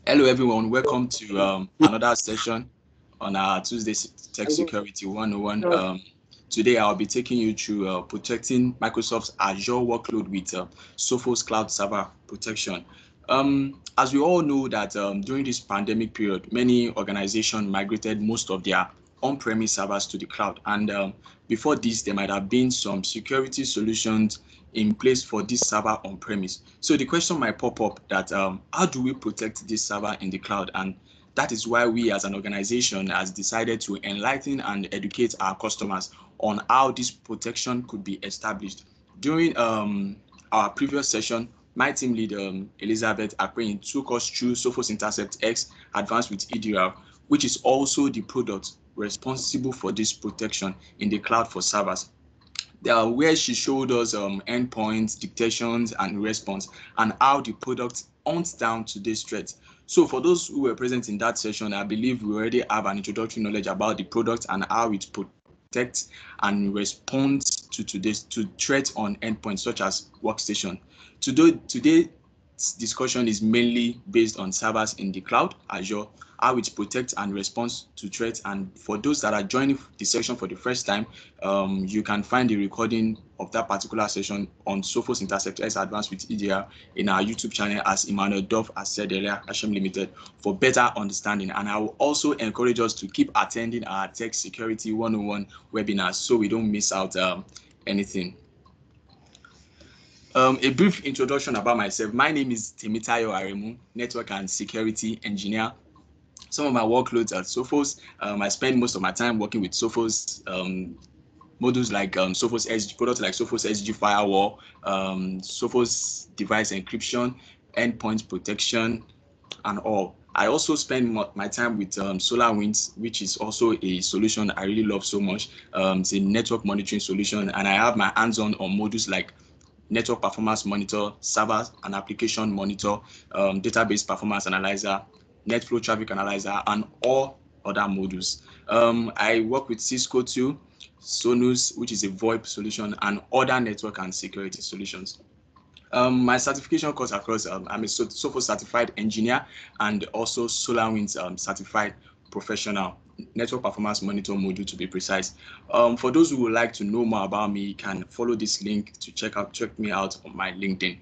Hello everyone, welcome to another session on our Tuesday Tech Security 101. Today I'll be taking you through protecting Microsoft's Azure workload with Sophos Cloud Server Protection. As we all know that during this pandemic period, many organizations migrated most of their on-premise servers to the cloud, and before this there might have been some security solutions in place for this server on premise. So the question might pop up that how do we protect this server in the cloud? And that is why we as an organization has decided to enlighten and educate our customers on how this protection could be established. During our previous session, my team lead Elizabeth Akpeyin took us through Sophos Intercept-X advanced with EDR, which is also the product responsible for this protection in the cloud for servers. Where she showed us endpoints, dictations, and response, and how the product hunts down to this threat. So for those who were present in that session, I believe we already have an introductory knowledge about the product and how it protects and responds to threats on endpoints such as workstation. Today's discussion is mainly based on servers in the cloud, Azure, how it protects and responds to threats. And for those that are joining the session for the first time, you can find the recording of that particular session on Sophos Intercept-X Advanced with EDR in our YouTube channel, as Emmanuel Dove has said earlier, Ha-Shem Limited, for better understanding. And I will also encourage us to keep attending our Tech Security 101 webinars so we don't miss out anything. A brief introduction about myself. My name is Temitayo Aremu, Network and Security Engineer. Some of my workloads at Sophos, I spend most of my time working with Sophos modules like Sophos SG, products like Sophos SG Firewall, Sophos Device Encryption, Endpoint Protection, and all. I also spend my time with SolarWinds, which is also a solution I really love so much. It's a network monitoring solution, and I have my hands-on modules like Network Performance Monitor, Server and Application Monitor, Database Performance Analyzer, NetFlow Traffic Analyzer, and all other modules. I work with Cisco too, Sonos, which is a VoIP solution, and other network and security solutions. My certification course across, I'm a Sophos certified engineer and also SolarWinds certified professional, network performance monitor module to be precise. For those who would like to know more about me, you can follow this link to check me out on my LinkedIn.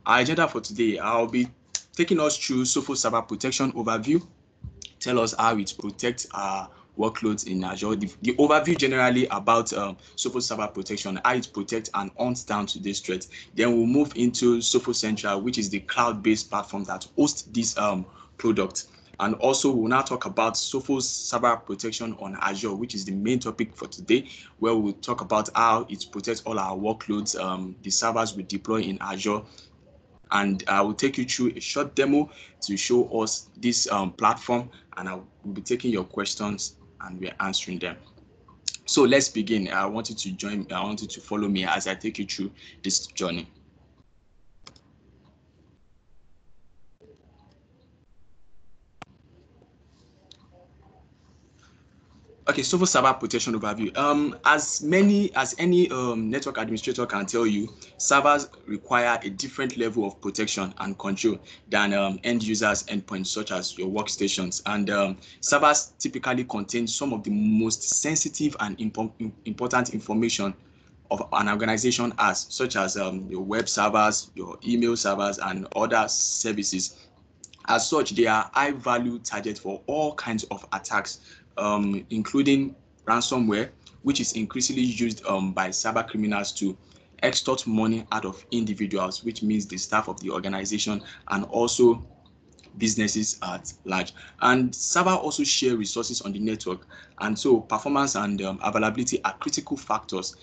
Our agenda for today, I'll be taking us through Sophos Server Protection overview, tell us how it protects our workloads in Azure, the overview generally about Sophos Server Protection, how it protects and hunts down to this threat. Then we'll move into Sophos Central, which is the cloud-based platform that hosts this product. And also we'll now talk about Sophos Server Protection on Azure, which is the main topic for today, where we'll talk about how it protects all our workloads, the servers we deploy in Azure. And I will take you through a short demo to show us this platform, and I will be taking your questions and we're answering them. So let's begin. I want you to follow me as I take you through this journey. Okay, Sophos Server Protection overview. As any network administrator can tell you, servers require a different level of protection and control than end users' endpoints, such as your workstations. And servers typically contain some of the most sensitive and important information of an organization has, such as your web servers, your email servers, and other services. As such, they are high-value targets for all kinds of attacks, including ransomware, which is increasingly used by cyber criminals to extort money out of individuals, which means the staff of the organization and also businesses at large. And server also share resources on the network, and so performance and availability are critical factors.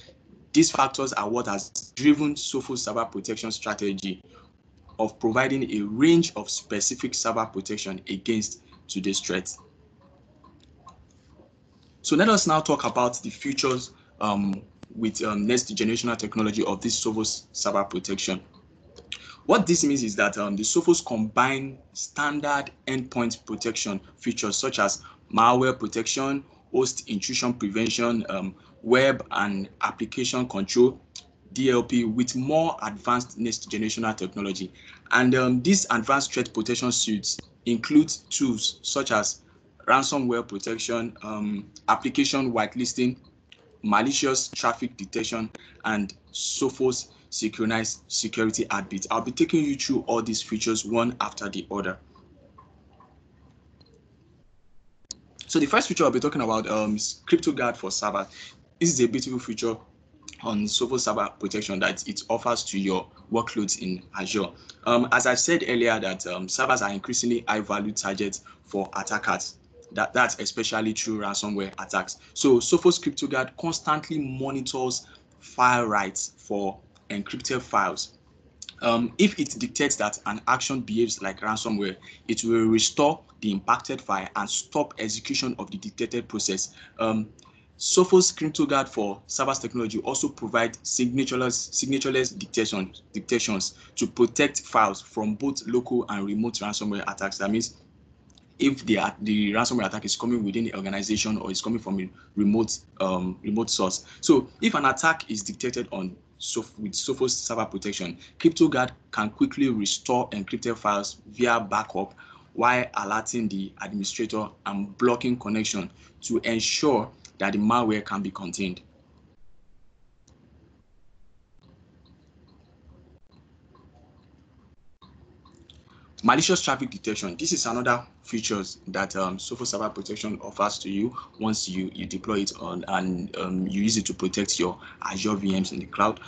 These factors are what has driven Sophos Server Protection strategy of providing a range of specific server protection against today's threats. So let us now talk about the features with next generational technology of this Sophos Server Protection. What this means is that the Sophos combine standard endpoint protection features such as malware protection, host intrusion prevention, web and application control, DLP with more advanced next generational technology. And these advanced threat protection suites include tools such as ransomware protection, application whitelisting, malicious traffic detection, and Sophos Synchronized security heartbeat. I'll be taking you through all these features one after the other. So the first feature I'll be talking about is CryptoGuard for server. This is a beautiful feature on Sophos Server Protection that it offers to your workloads in Azure. As I said earlier, that servers are increasingly high-value targets for attackers. That's especially through ransomware attacks. So Sophos CryptoGuard constantly monitors file writes for encrypted files. If it detects that an action behaves like ransomware, it will restore the impacted file and stop execution of the detected process. Sophos CryptoGuard for servers technology also provide signatureless detections to protect files from both local and remote ransomware attacks. That means if the ransomware attack is coming within the organization or is coming from a remote source. So if an attack is detected with Sophos Server Protection, CryptoGuard can quickly restore encrypted files via backup while alerting the administrator and blocking connection to ensure that the malware can be contained. Malicious traffic detection. This is another feature that Sophos Server Protection offers to you once you deploy it on and you use it to protect your Azure VMs in the cloud.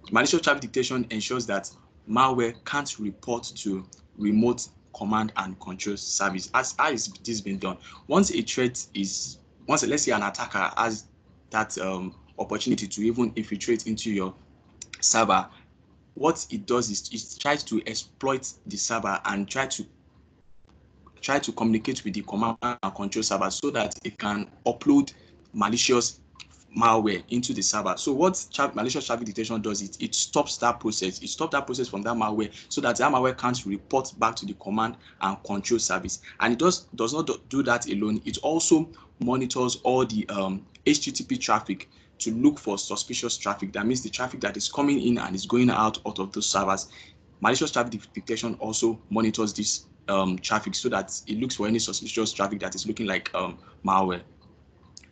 Malicious traffic detection ensures that malware can't report to remote command and control service. How is this being done? Once let's say an attacker has that opportunity to even infiltrate into your server, what it does is it tries to exploit the server and try to communicate with the command and control server so that it can upload malicious malware into the server. So what malicious traffic detection does is it stops that process. It stops that process from that malware so that that malware can't report back to the command and control service. And it does not do that alone. It also monitors all the HTTP traffic to look for suspicious traffic. That means the traffic that is coming in and is going out of those servers. Malicious traffic detection also monitors this traffic so that it looks for any suspicious traffic that is looking like malware.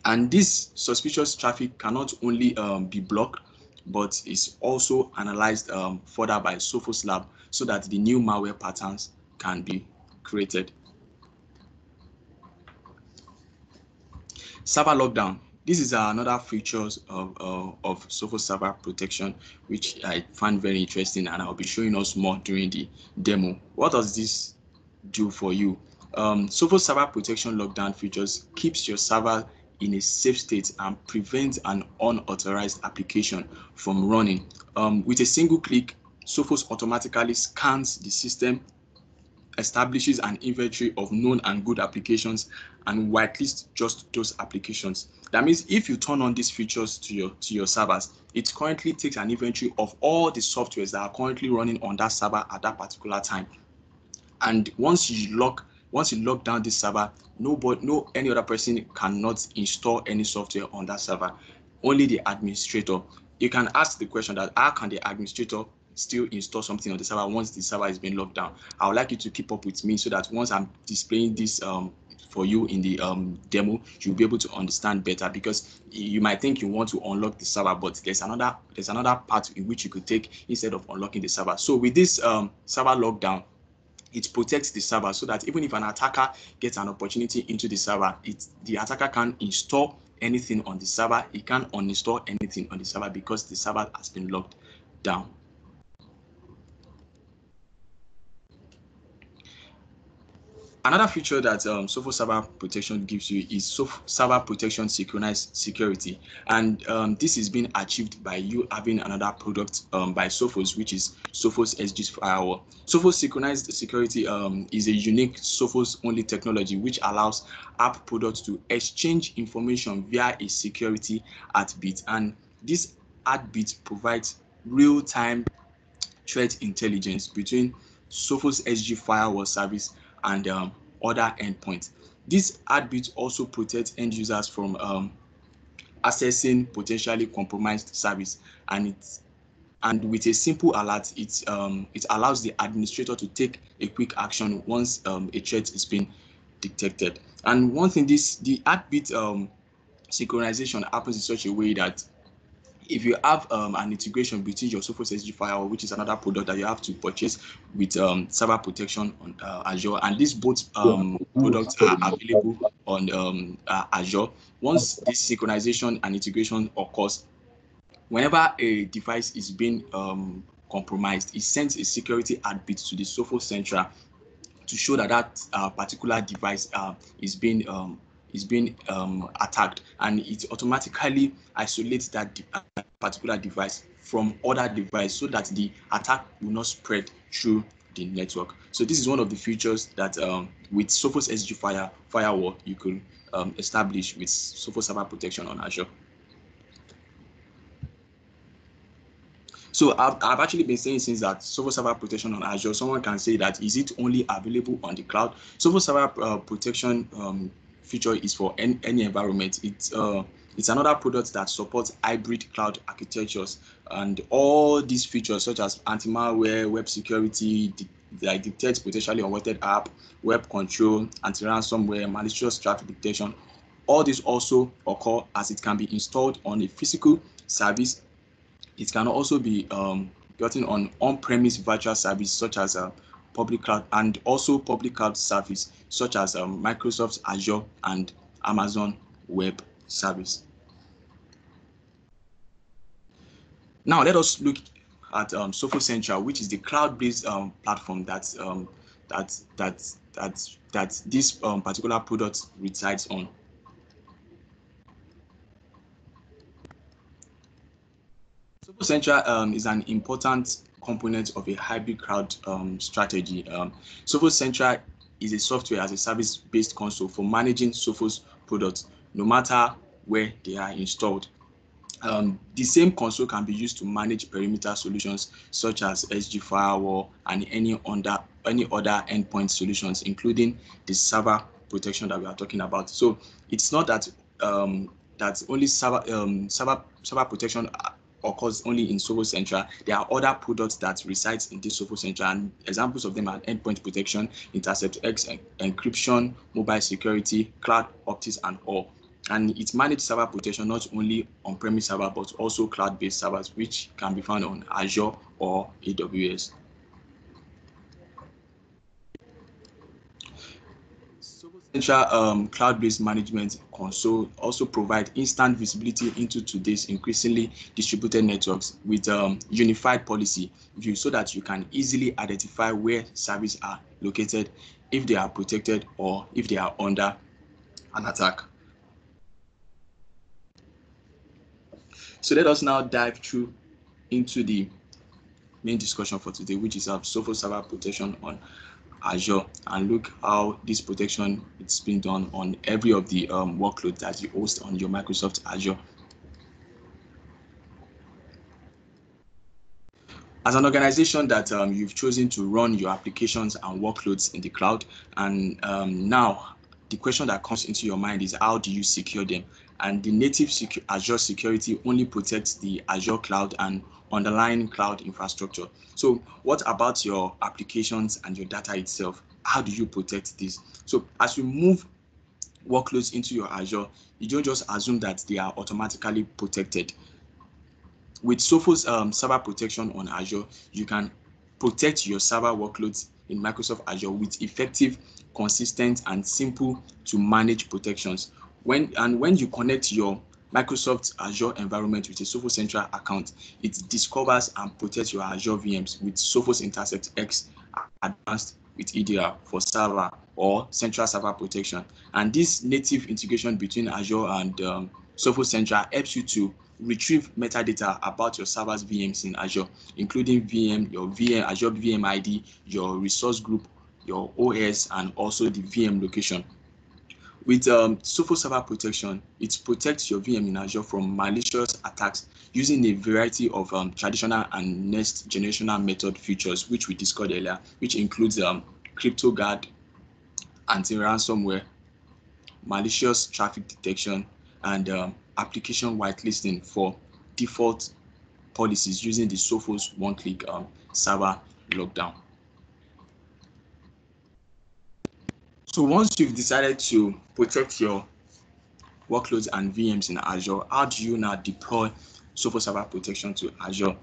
And this suspicious traffic cannot only be blocked, but is also analyzed further by Sophos Lab so that the new malware patterns can be created. Server lockdown. This is another feature of Sophos Server Protection, which I find very interesting, and I'll be showing us more during the demo. What does this do for you? Sophos Server Protection lockdown features keeps your server in a safe state and prevents an unauthorized application from running. With a single click, Sophos automatically scans the system, establishes an inventory of known and good applications, and whitelists just those applications. That means if you turn on these features to your servers, it currently takes an inventory of all the softwares that are currently running on that server at that particular time. And once you lock down this server, any other person cannot install any software on that server. Only the administrator. You can ask the question that how can the administrator still install something on the server once the server is being locked down? I would like you to keep up with me so that once I'm displaying this for you in the demo, you'll be able to understand better, because you might think you want to unlock the server, but there's another part in which you could take instead of unlocking the server. So with this server lockdown, it protects the server so that even if an attacker gets an opportunity into the server, the attacker can't install anything on the server. It can't uninstall anything on the server because the server has been locked down. Another feature that Sophos Server Protection gives you is Server Protection Synchronized security, and this is being achieved by you having another product by Sophos, which is Sophos SG Firewall. Sophos Synchronized security is a unique Sophos-only technology which allows app products to exchange information via a security heartbeat, and this heartbeat provides real-time threat intelligence between Sophos SG Firewall service and other endpoints. This heartbeat also protects end users from accessing potentially compromised service, and with a simple alert, it allows the administrator to take a quick action once a threat is being detected. And one thing, the heartbeat synchronization happens in such a way that if you have an integration between your Sophos SG firewall, which is another product that you have to purchase with server protection on Azure, and these both products are available on Azure. Once this synchronization and integration occurs, whenever a device is being compromised, it sends a security heartbeat to the Sophos Central to show that that particular device is being attacked, and it automatically isolates that particular device from other devices so that the attack will not spread through the network. So this is one of the features that with Sophos SG firewall you could establish with Sophos Server Protection on Azure. So I've actually been saying since that Sophos Server Protection on Azure, someone can say that is it only available on the cloud? Sophos Server Protection feature is for any environment. It's another product that supports hybrid cloud architectures, and all these features such as anti-malware, web security, that detects potentially unwanted app, web control, anti-ransomware, malicious traffic detection. All this also occur as it can be installed on a physical service. It can also be gotten on-premise virtual service such as public cloud, and also public cloud service such as Microsoft Azure and Amazon Web Service. Now let us look at Sophos Central, which is the cloud-based platform that this particular product resides on. Sophos Central is an important component of a hybrid cloud strategy. Sophos Central is a software as a service-based console for managing Sophos products, no matter where they are installed. The same console can be used to manage perimeter solutions such as SG Firewall and any other endpoint solutions, including the server protection that we are talking about. So it's not that that only server protection occurs only in Sophos Central. There are other products that reside in this Sophos Central, and examples of them are endpoint protection, Intercept-X, encryption, mobile security, cloud optics, and all. And it manages server protection not only on-premise server but also cloud-based servers, which can be found on Azure or AWS. Central cloud-based management console also provide instant visibility into today's increasingly distributed networks with unified policy view, so that you can easily identify where services are located, if they are protected or if they are under an attack. So let us now dive through into the main discussion for today, which is Sophos Server Protection on Azure, and look how this protection is being done on every of the workloads that you host on your Microsoft Azure. As an organization that you've chosen to run your applications and workloads in the cloud, and now the question that comes into your mind is, how do you secure them? And the native Azure security only protects the Azure cloud and underlying cloud infrastructure. So what about your applications and your data itself? How do you protect this? So as you move workloads into your Azure, you don't just assume that they are automatically protected. With Sophos Server Protection on Azure, you can protect your server workloads in Microsoft Azure with effective, consistent, and simple to manage protections. When you connect your Microsoft Azure environment with a Sophos Central account, it discovers and protects your Azure VMs with Sophos Intercept-X advanced with EDR for server or central server protection. And this native integration between Azure and Sophos Central helps you to retrieve metadata about your server's VMs in Azure, including your VM, Azure VM ID, your resource group, your OS, and also the VM location. With Sophos Server Protection, it protects your VM in Azure from malicious attacks using a variety of traditional and next generational method features, which we discussed earlier, which includes CryptoGuard, anti-ransomware, malicious traffic detection, and application whitelisting for default policies using the Sophos one-click server lockdown. So once you've decided to protect your workloads and VMs in Azure, how do you now deploy Sophos Server Protection to Azure?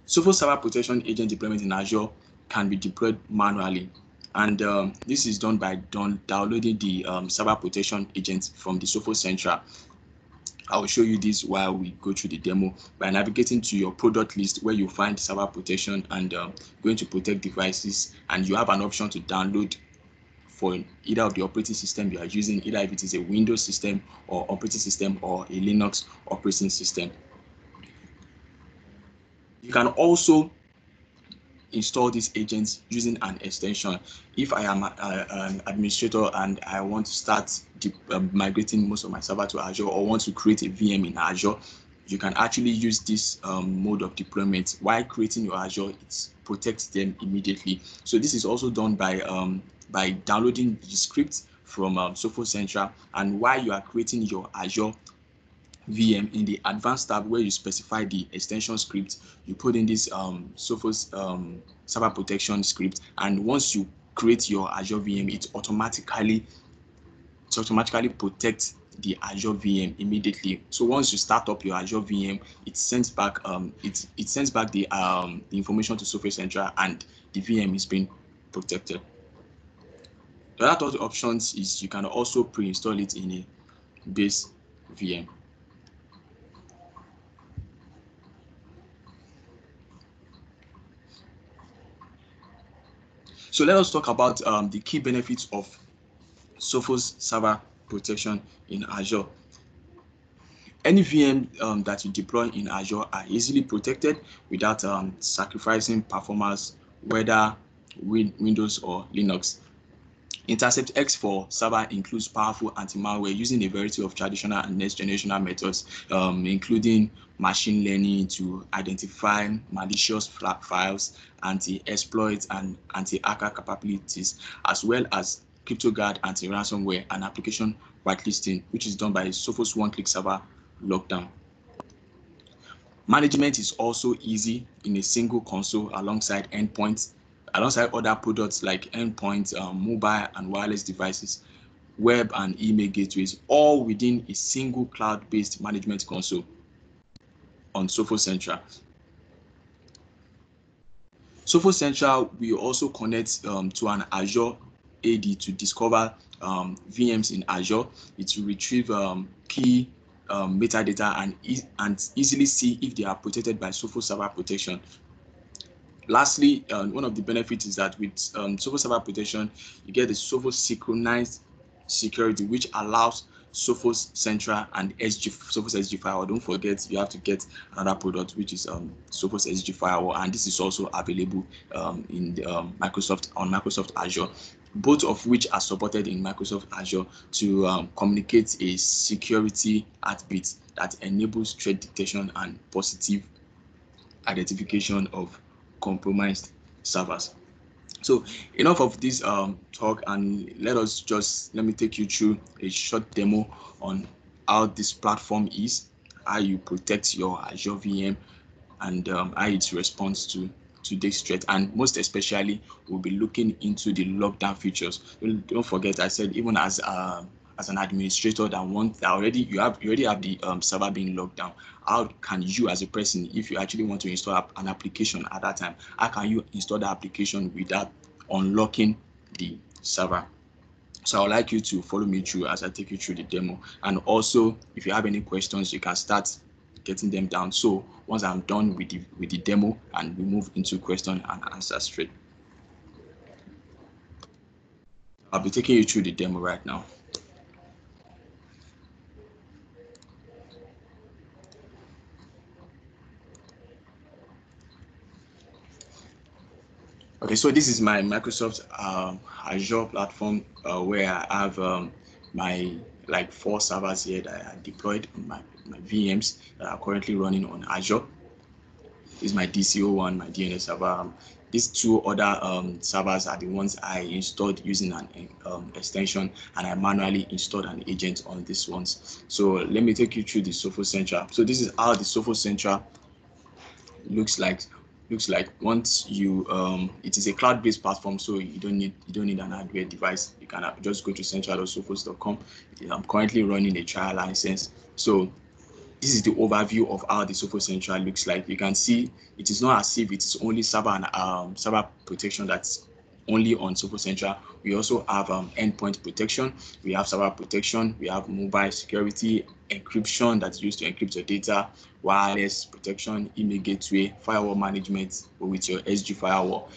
Sophos Server Protection agent deployment in Azure can be deployed manually, and this is done by downloading the Server Protection agent from the Sophos Central. I will show you this while we go through the demo by navigating to your product list where you find Server Protection and going to protect devices, and you have an option to download for either of the operating system you are using, either if it is a Windows system or operating system or a Linux operating system. You can also install these agents using an extension. If I am an administrator and I want to start migrating most of my server to Azure, or want to create a VM in Azure, you can actually use this mode of deployment. While creating your Azure, it protects them immediately. So this is also done by downloading the script from Sophos Central, and while you are creating your Azure VM, in the advanced tab where you specify the extension script, you put in this Sophos Server Protection script, and once you create your Azure VM, it automatically protects the Azure VM immediately. So once you start up your Azure VM, it sends back it sends back the information to Sophos Central, and the VM is being protected. The other options is you can also pre-install it in a base VM. So let us talk about the key benefits of Sophos Server Protection in Azure. Any VM that you deploy in Azure are easily protected without sacrificing performance, whether Windows or Linux. Intercept-X for server includes powerful anti-malware using a variety of traditional and next-generational methods, including machine learning to identify malicious files, anti-exploit and anti-hacker capabilities, as well as CryptoGuard anti-ransomware and application whitelisting, which is done by Sophos one-click server lockdown. Management is also easy in a single console alongside other products like endpoints, mobile and wireless devices, web and email gateways, all within a single cloud-based management console on Sophos Central. Sophos Central will also connect to an Azure AD to discover VMs in Azure. It will retrieve key metadata and easily see if they are protected by Sophos Server Protection. Lastly, one of the benefits is that with Sophos Server Protection, you get the Sophos Synchronized security, which allows Sophos Central and Sophos SG Firewall. Don't forget, you have to get another product, which is Sophos SG Firewall, and this is also available in the, Microsoft Azure, both of which are supported in Microsoft Azure to communicate a security heartbeat that enables threat detection and positive identification of compromised servers. So enough of this talk, and let me take you through a short demo on how this platform is, how you protect your Azure VM, and how it responds to this threat. And most especially, we'll be looking into the lockdown features. Don't forget, I said even as an administrator that you already have the server being locked down, how can you as a person, if you actually want to install an application at that time, how can you install the application without unlocking the server? So I would like you to follow me through as I take you through the demo. And also, if you have any questions, you can start getting them down. So once I'm done with the demo, and we move into question and answer straight. I'll be taking you through the demo right now. Okay, so this is my Microsoft Azure platform where I have my 4 servers here that I deployed, my VMs that are currently running on Azure. This is my DCO1, my DNS server, these two other servers are the ones I installed using an extension, and I manually installed an agent on these ones. So let me take you through the Sophos Central. So this is how the Sophos Central looks like. Once you it is a cloud-based platform, so you don't need an hardware device. You can just go to central.sophos.com. I'm currently running a trial license. So this is the overview of how the Sophos Central looks like. You can see it is not as if it is only server and server protection that's only on Sophos Central. We also have endpoint protection, we have server protection, we have mobile security, encryption that's used to encrypt your data, wireless protection, email gateway, firewall management with your SG firewall,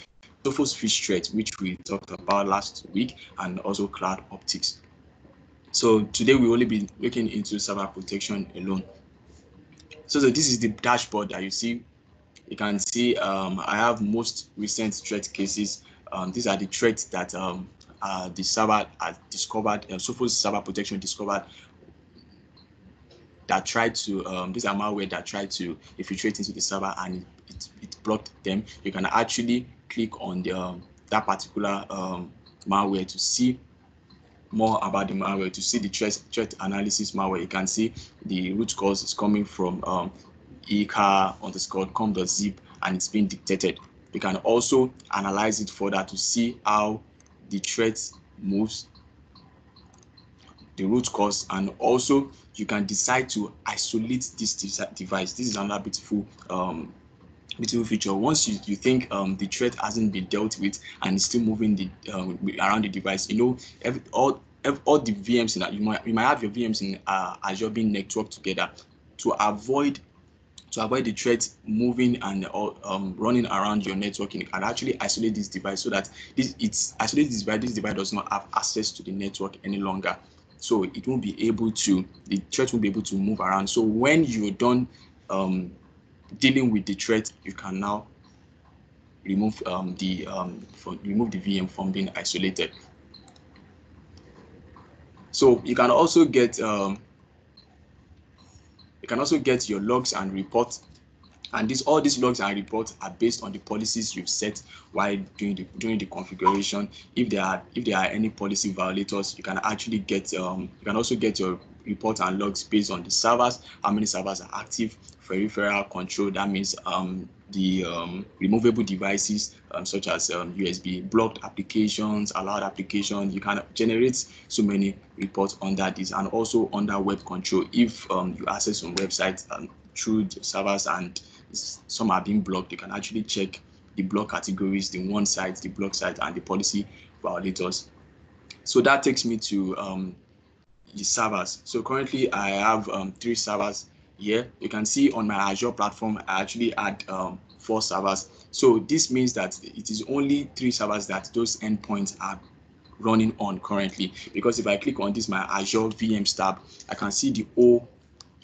Sophos fish threat, which we talked about last week, and also cloud optics. So today we will only be looking into server protection alone. So this is the dashboard that you see. You can see I have most recent threat cases. These are the threats that the server has discovered, Sophos server protection discovered, that tried to, these are malware that tried to infiltrate into the server, and it blocked them. You can actually click on the that particular malware to see more about the malware, to see the threat analysis malware. You can see the root cause is coming from car_com.zip, and it's being detected. You can also analyze it further to see how the threat moves, the root cause, and also you can decide to isolate this device. This is another beautiful feature. Once you think the threat hasn't been dealt with and it's still moving the around the device, you know, all the VMs in that, you might have your VMs in Azure being networked together. To avoid the threat moving and running around your networking, you can actually isolate this device so that this device does not have access to the network any longer. So it won't be able to, the threat won't be able to move around. So when you're done dealing with the threat, you can now remove the VM from being isolated. So you can also get your logs and reports, and all these logs and reports are based on the policies you've set while doing the configuration. If there are any policy violators, you can actually get you can also get your reports and logs based on the servers, how many servers are active, peripheral control, that means the removable devices such as USB, blocked applications, allowed applications. You can generate so many reports under this, and also under web control. If you access some websites through the servers and some are being blocked, you can actually check the block categories, the warn sites, the block sites, and the policy violators. So that takes me to the servers. So currently I have 3 servers here. You can see on my Azure platform, I actually add 4 servers. So this means that it is only 3 servers that those endpoints are running on currently, because if I click on this, my Azure VMs tab, I can see the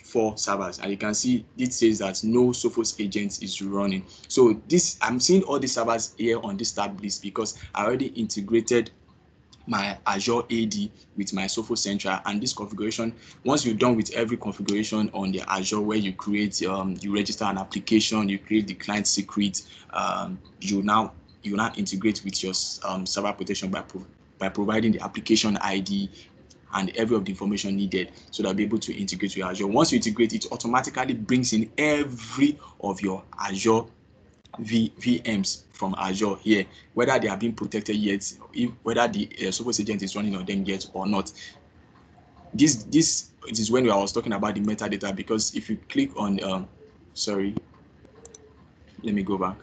4 servers, and you can see it says that no Sophos agent is running. So this, I'm seeing all the servers here on this tab list because I already integrated my Azure AD with my Sophos Central, and this configuration, once you're done with every configuration on the Azure, where you create you register an application, you create the client secret, you now integrate with your server protection by providing the application ID and every of the information needed, so that be able to integrate with Azure. Once you integrate, it automatically brings in every of your Azure VMs from Azure here, whether they are being protected yet, whether the Sophos agent is running on them yet or not. This is when I was talking about the metadata, because if you click on sorry, let me go back.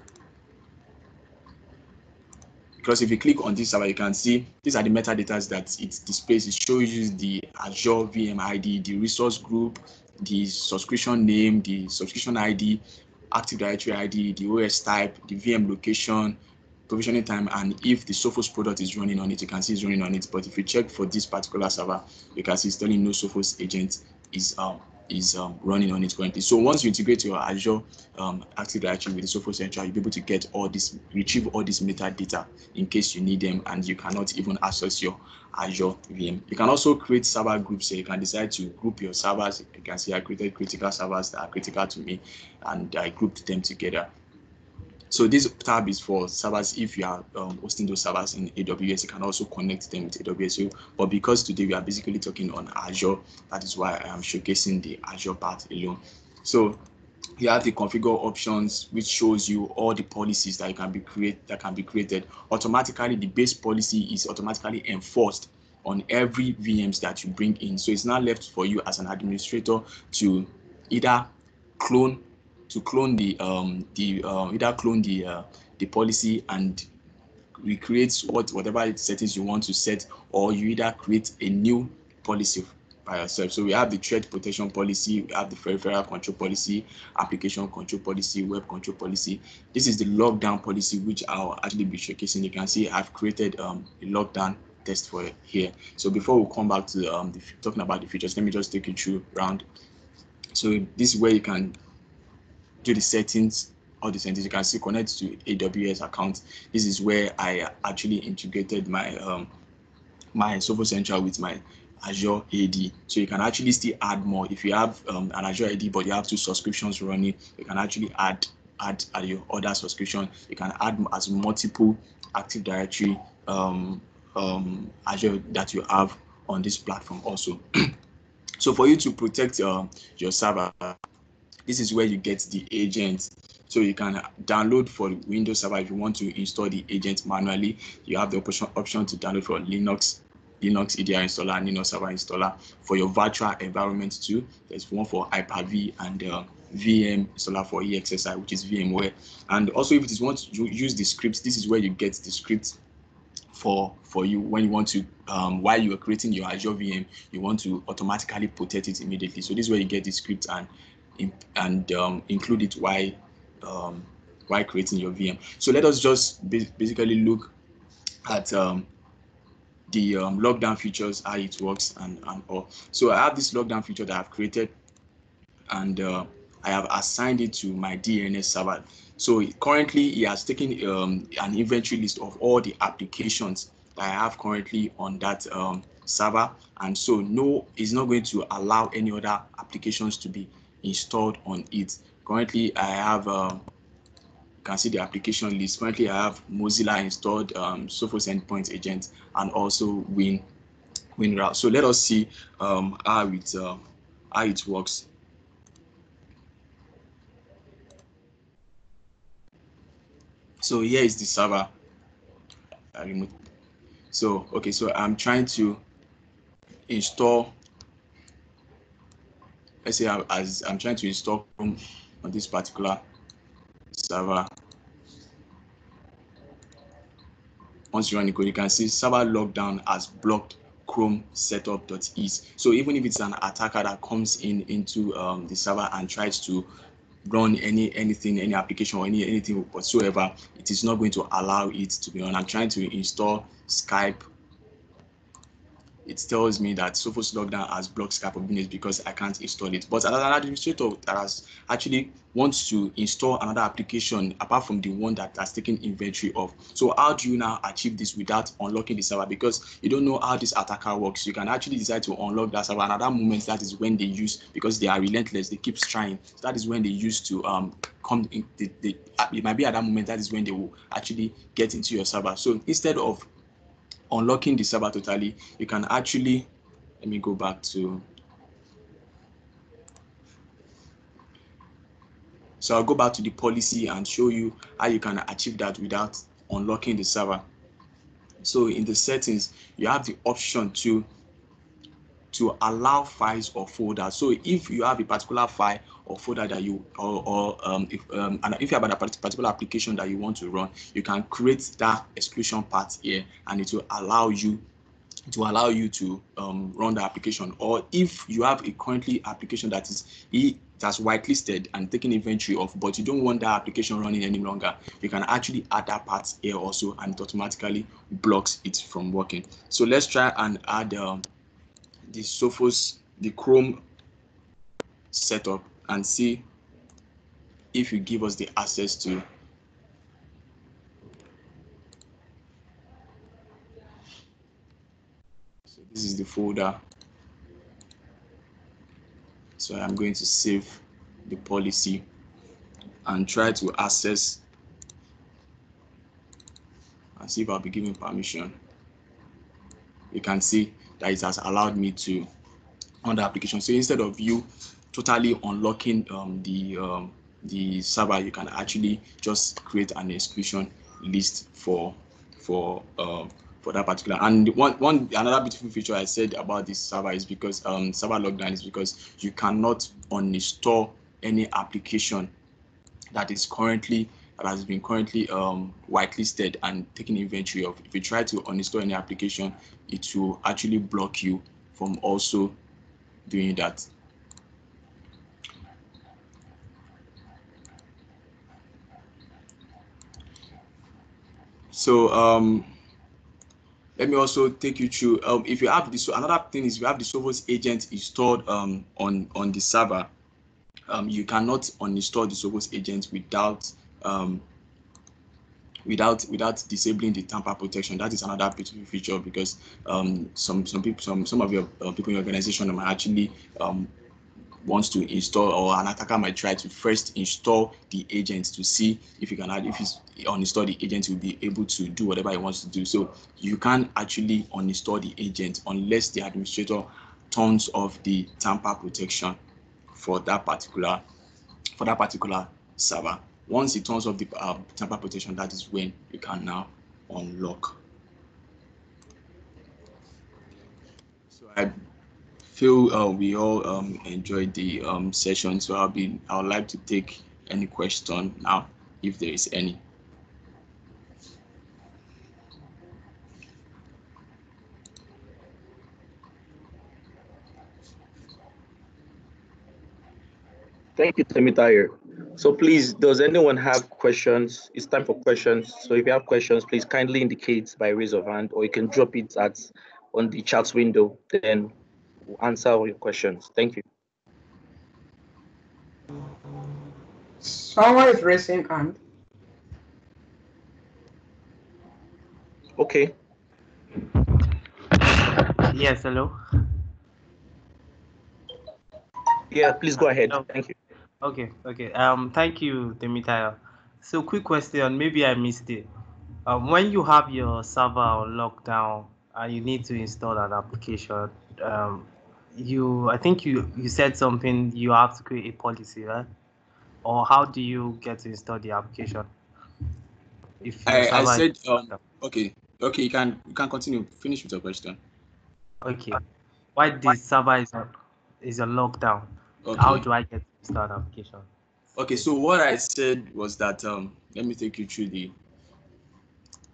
Because if you click on this server, you can see these are the metadata that it displays. It shows you the Azure VM ID, the resource group, the subscription name, the subscription ID, Active Directory ID, the OS type, the VM location, provisioning time, and if the Sophos product is running on it, you can see it's running on it. But if you check for this particular server, you can see it's telling no Sophos agent is running on it currently. So once you integrate your Azure Active Directory with the Sophos Central, you'll be able to get all this, retrieve all this metadata in case you need them, and you cannot even access your Azure VM. You can also create server groups, so you can decide to group your servers. You can see I created critical servers that are critical to me, and I grouped them together. So this tab is for servers. If you are hosting those servers in AWS, you can also connect them with AWS. But because today we are basically talking on Azure, that is why I am showcasing the Azure part alone. So you have the configure options, which shows you all the policies that can be created automatically. The base policy is automatically enforced on every VMs that you bring in. So it's now left for you as an administrator to either clone the policy and recreate whatever settings you want to set, or you either create a new policy by yourself. So we have the threat protection policy, we have the peripheral control policy, application control policy, web control policy. This is the lockdown policy, which I'll actually be showcasing. You can see I've created a lockdown test for it here. So before we come back to talking about the features, let me just take you through round. So this is where you can do the settings. All the settings you can see connect to AWS account. This is where I actually integrated my my Sophos Central with my Azure AD. So you can actually still add more. If you have an Azure AD but you have 2 subscriptions running, you can actually add your other subscription. You can add as multiple Active Directory Azure that you have on this platform also. So for you to protect your server, this is where you get the agent. So you can download for Windows Server. If you want to install the agent manually, you have the option to download for Linux EDR installer and Linux Server installer. For your virtual environment too, there's one for Hyper-V and VM installer for EXSI, which is VMware. And also, if you want to use the scripts, this is where you get the scripts for you when you want to while you are creating your Azure VM, you want to automatically protect it immediately. So this is where you get the script and include it while creating your VM. So let us just basically look at the lockdown features, how it works and all. So I have this lockdown feature that I've created, and I have assigned it to my DNS server. So currently he has taken an inventory list of all the applications that I have currently on that server, and so no, it's not going to allow any other applications to be installed on it. Currently I have you can see the application list. Currently I have Mozilla installed, Sophos Endpoint Agent, and also WinRoute. So let us see how it works. So here is the server. So okay, so I'm trying to install, let's say as I'm trying to install Chrome on this particular server. Once you run the code, you can see server lockdown has blocked Chrome setup.ease. So even if it's an attacker that comes into the server and tries to run any application or anything whatsoever, it is not going to allow it to be on. I'm trying to install Skype. It tells me that Sophos lockdown has blocked Skype for business because I can't install it. But as an administrator that has actually wants to install another application apart from the one that has taken inventory of. So how do you now achieve this without unlocking the server? Because you don't know how this attacker works. You can actually decide to unlock that server, and at that moment, that is when they use, because they are relentless, they keep trying. So that is when they use to come in. It might be at that moment that is when they will actually get into your server. So instead of unlocking the server totally, you can actually, let me go back to, so I'll go back to the policy and show you how you can achieve that without unlocking the server. So in the settings, you have the option to allow files or folders. So if you have a particular file or folder that you if you have a particular application that you want to run, you can create that exclusion path here, and it will allow you to run the application. Or if you have a currently application that's whitelisted and taken inventory of, but you don't want that application running any longer, you can actually add that part here also, and it automatically blocks it from working. So let's try and add the Sophos, the Chrome setup, and see if you give us the access to. So this is the folder. So I'm going to save the policy and try to access and see if I'll be given permission. You can see that it has allowed me to on the application. So instead of you totally unlocking the server, you can actually just create an exclusion list for that particular. And another beautiful feature I said about this server is because server lockdown is because you cannot uninstall any application that has been currently whitelisted and taken inventory of. If you try to uninstall any application, it will actually block you from also doing that. So let me also take you through. If you have this, so another thing is, if you have the Sophos agent installed on the server, you cannot uninstall the Sophos agent without disabling the tamper protection. That is another beautiful feature, because some of your people in your organization might actually wants to install, or an attacker might try to first install the agent to see if you can if he's uninstall the agent, will be able to do whatever he wants to do. So you can't actually uninstall the agent unless the administrator turns off the tamper protection for that particular server. Once it turns off the tamper protection, that is when you can now unlock. So I feel we all enjoyed the session, so I would like to take any question now, if there is any. Thank you, Temitayo. So please, does anyone have questions? It's time for questions. So if you have questions, please kindly indicate by raise of hand, or you can drop it on the chat window, then we'll answer all your questions. Thank you. Someone is raising hand. Okay. Yes, hello. Yeah, please go ahead. Hello. Thank you. Okay. Thank you, Temitayo. So quick question, maybe I missed it. When you have your server on lockdown and you need to install an application, I think you said something, you have to create a policy, right? Or how do you get to install the application? If I said okay, you can continue. Finish with your question. Okay. Why the server is on lockdown? Okay. How do I get to install an application? Okay, so what I said was that let me take you through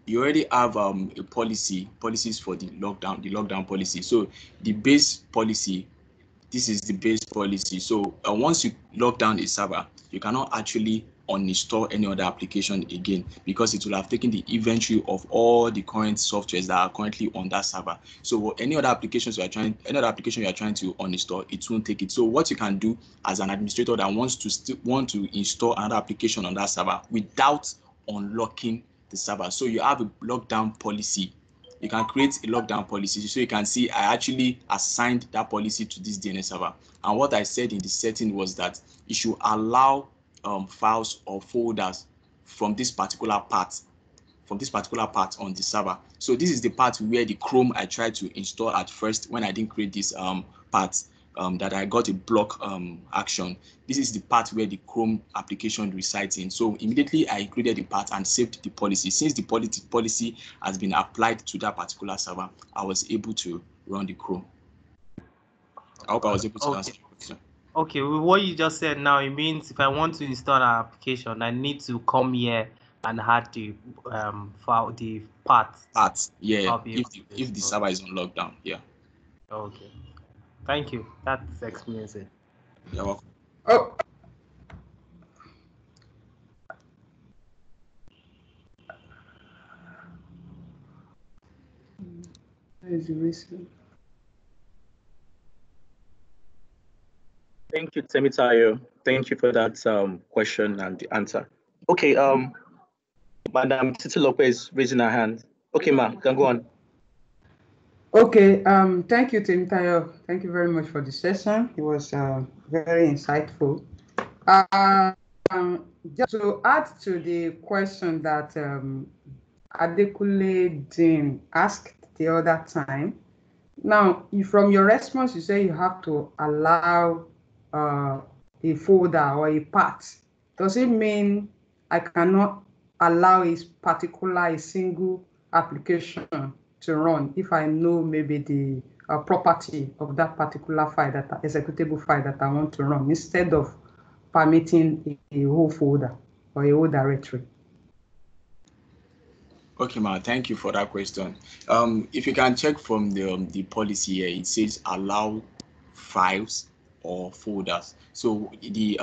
you already have policies for the lockdown policy. So the base policy, this is the base policy. So once you lock down a server, you cannot actually uninstall any other application again, because it will have taken the inventory of all the current softwares that are currently on that server. So any other application you are trying to uninstall, it won't take it. So what you can do as an administrator that wants to install another application on that server without unlocking the server, so you have a lockdown policy. You can create a lockdown policy, so you can see I actually assigned that policy to this DNS server. And what I said in the setting was that it should allow files or folders from this particular part on the server. So this is the part where the Chrome I tried to install at first when I didn't create this part. That I got a block action. This is the part where the Chrome application resides in. So immediately I included the part and saved the policy. Since the policy has been applied to that particular server, I was able to run the Chrome. I hope I was able to answer your question. Okay, with what you just said now, it means if I want to install an application, I need to come here and add the file, the parts. Yeah. If the server is on lockdown, yeah. Okay. Thank you. That explains it. You're welcome. Oh. Is the reason. Thank you, Temitayo. Thank you for that question and the answer. Okay, Madam Titi Lopez raising her hand. Okay, ma, can go on. Okay, thank you, Temitayo. Thank you very much for the session. It was very insightful. Just to add to the question that Adekule Dean asked the other time. Now, from your response, you say you have to allow a folder or a path. Does it mean I cannot allow a single application to run if I know maybe the property of that particular file, that executable file that I want to run, instead of permitting a whole folder or a whole directory? Okay, ma, thank you for that question. If you can check from the policy here, it says allow files or folders. So the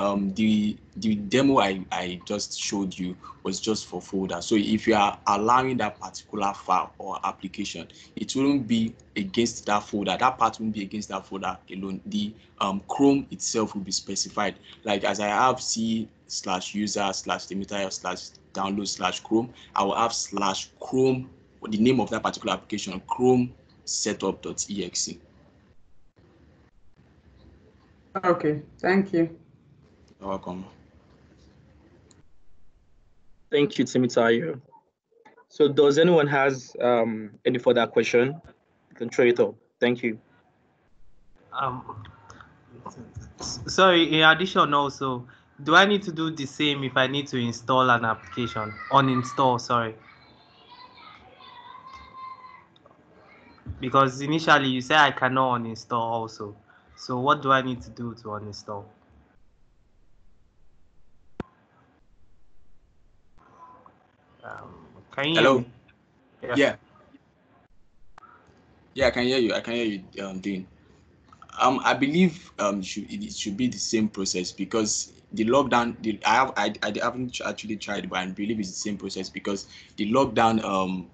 demo I just showed you was just for folders. So if you are allowing that particular file or application, it wouldn't be against that folder. That part won't be against that folder alone. The Chrome itself will be specified. Like as I have C/user/Demeter/download/Chrome, I will have /Chrome, the name of that particular application, Chrome setup.exe. Okay, thank you. You're welcome. Thank you, Temitayo. So does anyone has any further question? You can throw it up. Thank you. Sorry, in addition also, do I need to do the same if I need to install an application? Uninstall, sorry. Because initially you said I cannot uninstall also. So what do I need to do to uninstall? Can you Hello? hear me? Yeah. Yeah, I can hear you. I can hear you, Dean. I believe it should be the same process, because the lockdown, I haven't actually tried, but I believe it's the same process, because the lockdown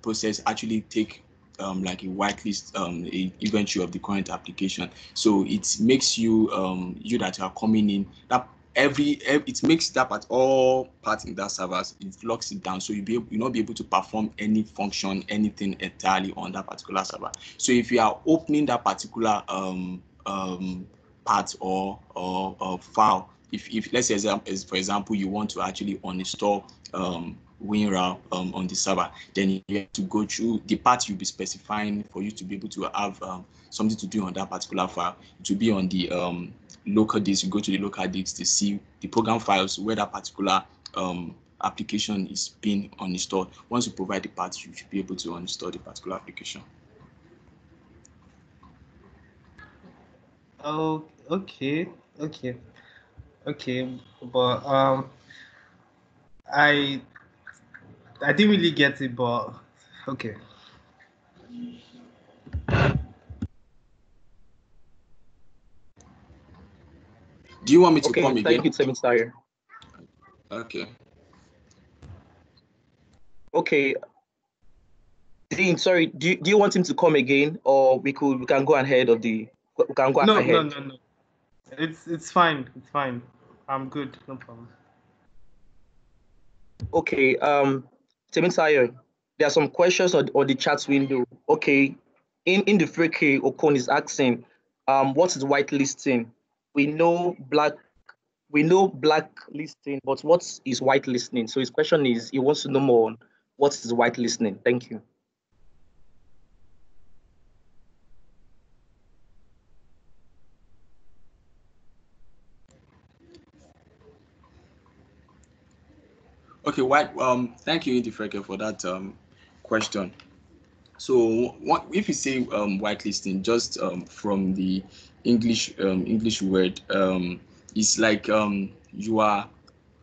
process actually take like a whitelist a inventory of the current application. So it makes you you that are coming in, that it makes that part, all parts in that servers, it locks it down, so you'll not be able to perform any function, anything entirely on that particular server. So if you are opening that particular part or file, if let's say for example you want to actually uninstall WinRAR on the server, then you have to go through the part you'll be specifying for you to be able to have something to do on that particular file. It will be on the local disk. You go to the local disk to see the program files where that particular application is being uninstalled. Once you provide the path, you should be able to uninstall the particular application. Oh, okay, but I didn't really get it, but okay. Do you want me to come again? Thank you, Temitayo. Okay. Okay. Dean, sorry, do you want him to come again, or we can go ahead of the No. It's fine. It's fine. I'm good. No problem. Okay. Temitayo, there are some questions on the chat window. Okay. In the 3K, Okon is asking, what is whitelisting? We know blacklisting, but what is whitelisting? So his question is, he wants to know more on what is whitelisting. Thank you. Okay, thank you, Indifreke, for that question. So if you say whitelisting, just from the English word, it's like you are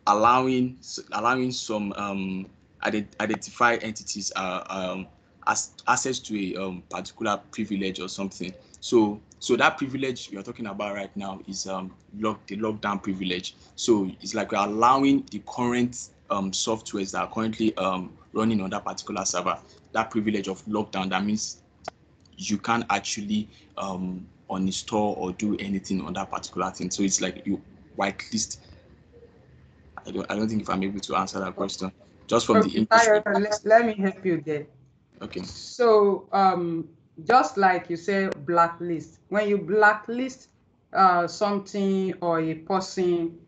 allowing some identify entities access to a particular privilege or something. So that privilege you're talking about right now is the lockdown privilege. So it's like we're allowing the current softwares that are currently running on that particular server that privilege of lockdown. That means you can't actually uninstall or do anything on that particular thing. So it's like you whitelist. I don't think if I'm able to answer that question just from the English. Let me help you there. Okay. So just like you say blacklist, when you blacklist something or a person,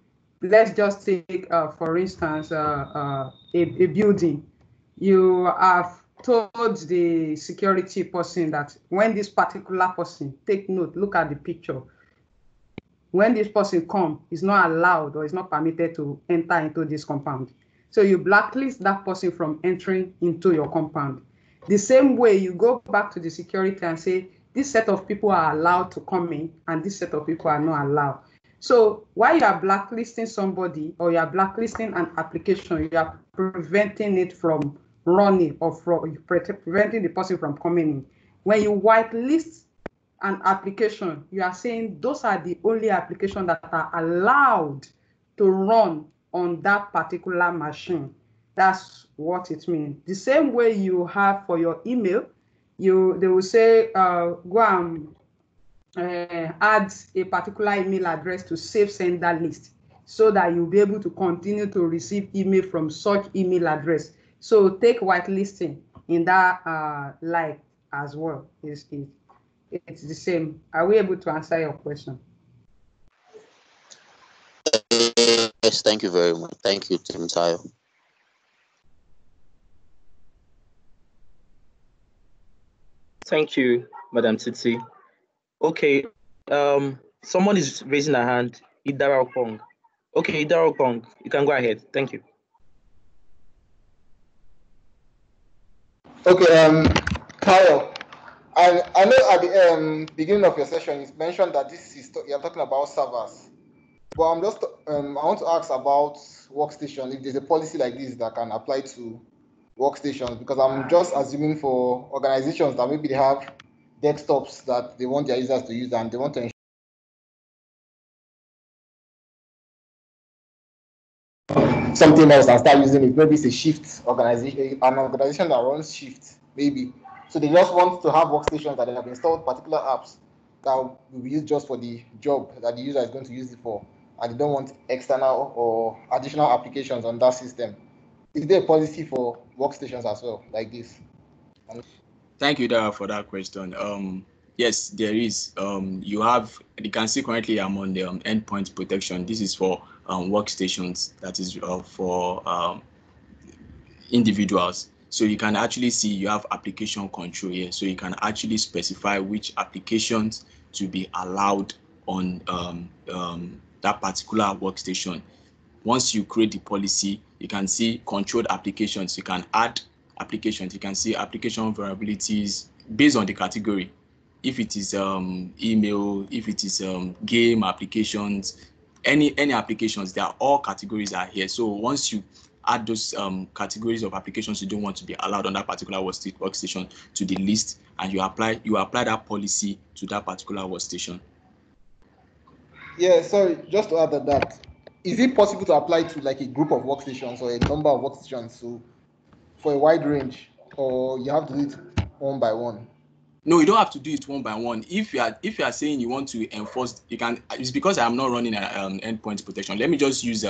let's just take for instance a building. You have told the security person that when this particular person, take note, look at the picture, when this person come, is not allowed or is not permitted to enter into this compound. So you blacklist that person from entering into your compound. The same way you go back to the security and say, this set of people are allowed to come in and this set of people are not allowed. So while you are blacklisting somebody or you are blacklisting an application, you are preventing it from running or from preventing the person from coming in. When you whitelist an application, you are saying those are the only applications that are allowed to run on that particular machine. That's what it means. The same way you have for your email, they will say go and add a particular email address to safe sender list so that you'll be able to continue to receive email from such email address. So take whitelisting in that light as well. It's the same. Are we able to answer your question? Yes, thank you very much. Thank you, Tim Tayo. Thank you, Madam Tsitsi. Okay, someone is raising a hand. Idara Okong. Okay, Idara Okong, you can go ahead. Thank you. Okay, Kyle, I know at the beginning of your session you mentioned that you're talking about servers, but I'm just I want to ask about workstation. If there's a policy like this that can apply to workstations, because I'm just assuming for organizations that maybe they have desktops that they want their users to use and they want to ensure something else and start using it. Maybe it's a shift organization, an organization that runs shift, maybe. So they just want to have workstations that they have installed particular apps that will be used just for the job that the user is going to use it for, and they don't want external or additional applications on that system. Is there a policy for workstations as well, like this? Thank you, Dara, for that question. Yes, there is. You can see currently I'm on the endpoint protection. This is for workstations. That is for individuals. So you can actually see you have application control here. So you can actually specify which applications to be allowed on that particular workstation. Once you create the policy, you can see controlled applications. You can add applications. You can see application vulnerabilities based on the category. If it is email, if it is game applications, any applications, they are all categories are here. So once you add those categories of applications you don't want to be allowed on that particular workstation to the list, and you apply that policy to that particular workstation. Yeah, sorry, just to add that, is it possible to apply to like a group of workstations or a number of workstations, so for a wide range, or you have to do it one by one? No, you don't have to do it one by one. If you are saying you want to enforce, you can. It's because I'm not running an endpoint protection. Let me just use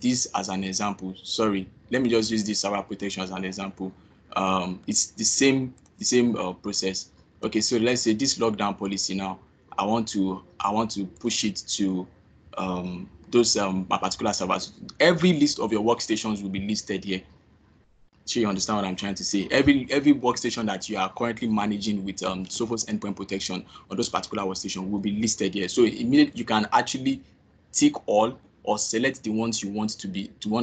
this as an example. Sorry, let me just use this server protection as an example. It's the same process. Okay, so let's say this lockdown policy now. I want to push it to those particular servers. Every list of your workstations will be listed here. Sure, you understand what I'm trying to say. Every workstation that you are currently managing with Sophos endpoint protection on those particular workstation will be listed here. So immediately you can actually tick all or select the ones you want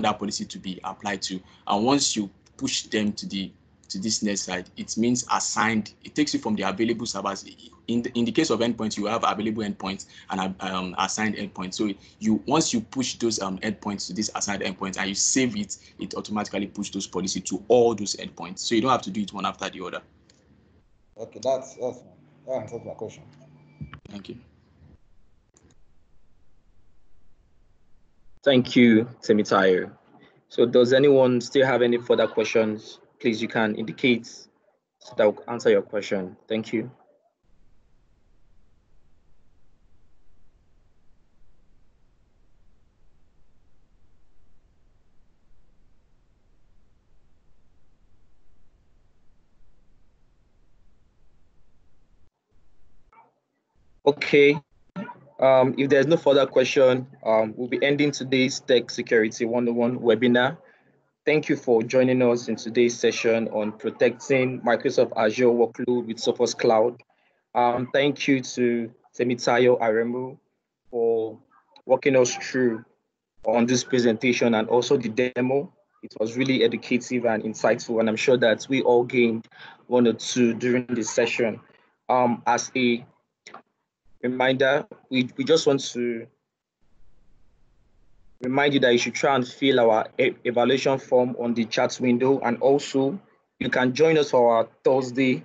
that policy to be applied to. And once you push them to this next side, it means assigned. It takes you from the available servers. In the case of endpoints, you have available endpoints and assigned endpoints. So once you push those endpoints to this assigned endpoints and you save it, it automatically pushes those policies to all those endpoints. So you don't have to do it one after the other. Okay, that answers my question. Thank you. Thank you, Temitayo. So does anyone still have any further questions? Please, you can indicate so that will answer your question. Thank you. Okay, if there's no further question, we'll be ending today's Tech Security 101 webinar. Thank you for joining us in today's session on protecting Microsoft Azure workload with Sophos Cloud. Thank you to Temitayo Aremu for walking us through on this presentation and also the demo. It was really educative and insightful, and I'm sure that we all gained one or two during this session. As a reminder, we just want to remind you that you should try and fill our evaluation form on the chat window, and also you can join us for our Thursday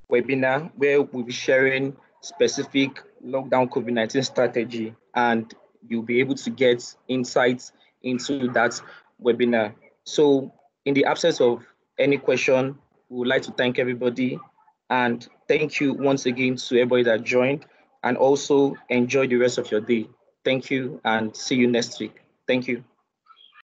webinar where we'll be sharing specific lockdown COVID-19 strategy, and you'll be able to get insights into that webinar. So in the absence of any question, we would like to thank everybody, and thank you once again to everybody that joined, and also enjoy the rest of your day. Thank you and see you next week. Thank you.